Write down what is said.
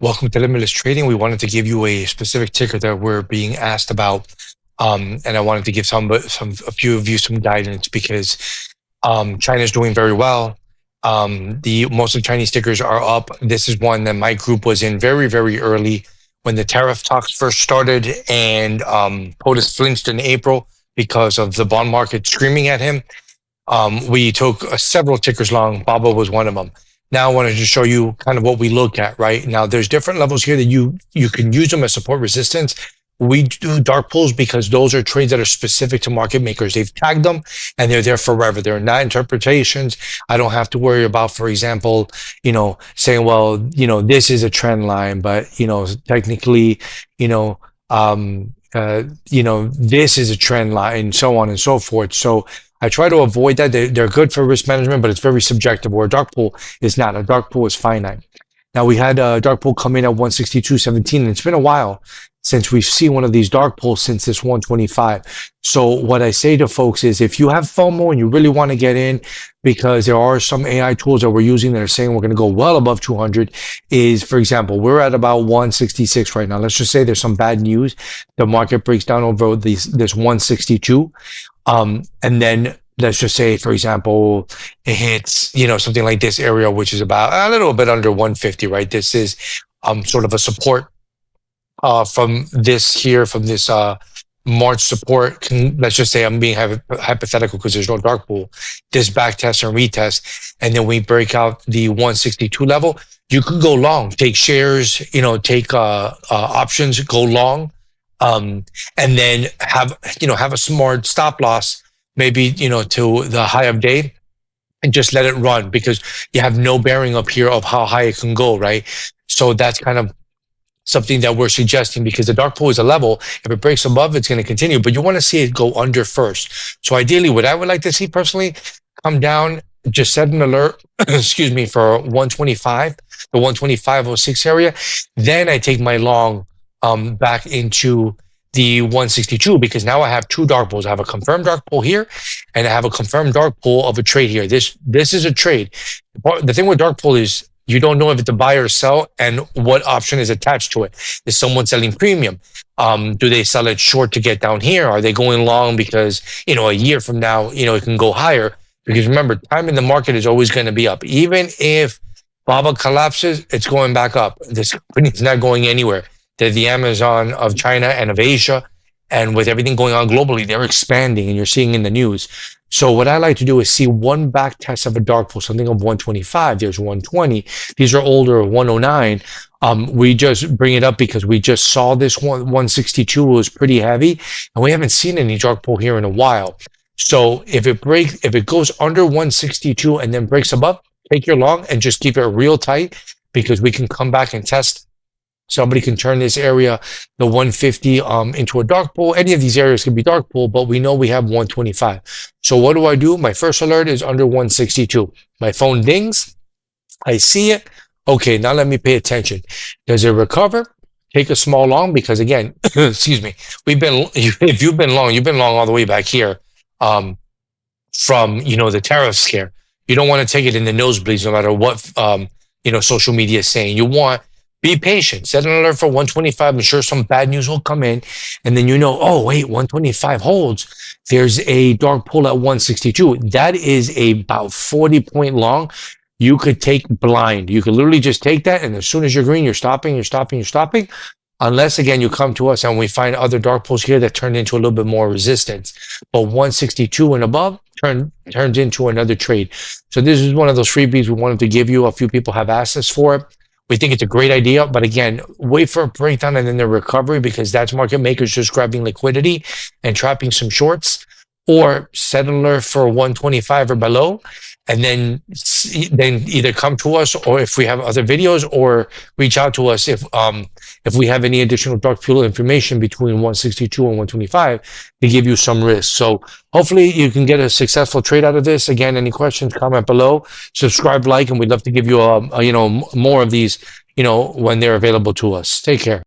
Welcome to Limitless Trading. We wanted to give you a specific ticker that we're being asked about, and I wanted to give a few of you some guidance because China is doing very well. The most of the Chinese tickers are up. This is one that my group was in very, very early when the tariff talks first started, and POTUS flinched in April because of the bond market screaming at him. We took several tickers long. BABA was one of them. Now I wanted to show you kind of what we look at, right? Now there's different levels here that you can use them as support resistance. We do dark pools because those are trades that are specific to market makers. They've tagged them and they're there forever. They're not interpretations. I don't have to worry about, for example, saying, well, this is a trend line, but, technically, this is a trend line and so on and so forth. So I try to avoid that. They're good for risk management, but it's very subjective, where a dark pool is not. A dark pool is finite. Now, we had a dark pool come in at 162.17, and it's been a while since we've seen one of these dark pools since this 125. So what I say to folks is, if you have FOMO and you really want to get in, because there are some AI tools that we're using that are saying we're going to go well above 200, is, for example, we're at about 166 right now. Let's just say there's some bad news. The market breaks down over this 162. And then let's just say, for example, it hits, something like this area, which is about a little bit under 150, right? This is sort of a support from this March support. Let's just say I'm being hypothetical because there's no dark pool. This back test and retest, and then we break out the 162 level. You could go long, take shares, take options, go long. And then have a smart stop loss, maybe, to the high of day, and just let it run, because you have no bearing up here of how high it can go, right? So that's kind of something that we're suggesting, because the dark pool is a level. If it breaks above, it's going to continue, but you want to see it go under first. So ideally, what I would like to see personally, come down, just set an alert, excuse me, for 125, the 125.06 area. Then I take my long back into the 162, because now I have two dark pools. I have a confirmed dark pool here, and I have a confirmed dark pool of a trade here. This is a trade. The thing with dark pool is you don't know if it's a buy or sell and what option is attached to it. Is someone selling premium? Do they sell it short to get down here? Are they going long because, a year from now, it can go higher? Because remember, time in the market is always going to be up. Even if BABA collapses, it's going back up. This company is not going anywhere. They're the Amazon of China and of Asia. And with everything going on globally, they're expanding, and you're seeing in the news. So what I like to do is see one back test of a dark pool, something of 125. There's 120. These are older, 109. We just bring it up because we just saw this 162 was pretty heavy, and we haven't seen any dark pool here in a while. So if it goes under 162 and then breaks above, take your long and just keep it real tight, because we can come back and test. Somebody can turn this area, the 150, into a dark pool. Any of these areas can be dark pool, but we know we have 125. So what do? My first alert is under 162. My phone dings. I see it. Okay, now let me pay attention. Does it recover? Take a small long, because again, excuse me, if you've been long all the way back here, from, the tariff scare. You don't want to take it in the nosebleeds, no matter what, social media is saying. You want, be patient. Set an alert for 125. I'm sure some bad news will come in. And then oh, wait, 125 holds. There's a dark pool at 162. That is about 40-point long. You could take blind. You could literally just take that, and as soon as you're green, you're stopping. Unless, again, you come to us and we find other dark pools here that turn into a little bit more resistance. But 162 and above turns into another trade. So this is one of those freebies we wanted to give you. A few people have asked us for it. We think it's a great idea, but again, wait for a breakdown and then the recovery, because that's market makers just grabbing liquidity and trapping some shorts. Or set an alert for 125 or below, and then either come to us, or if we have other videos, or reach out to us if we have any additional dark pool information between 162 and 125 to give you some risk. So hopefully you can get a successful trade out of this. Again, any questions, comment below, subscribe, like, and we'd love to give you more of these, when they're available to us. Take care.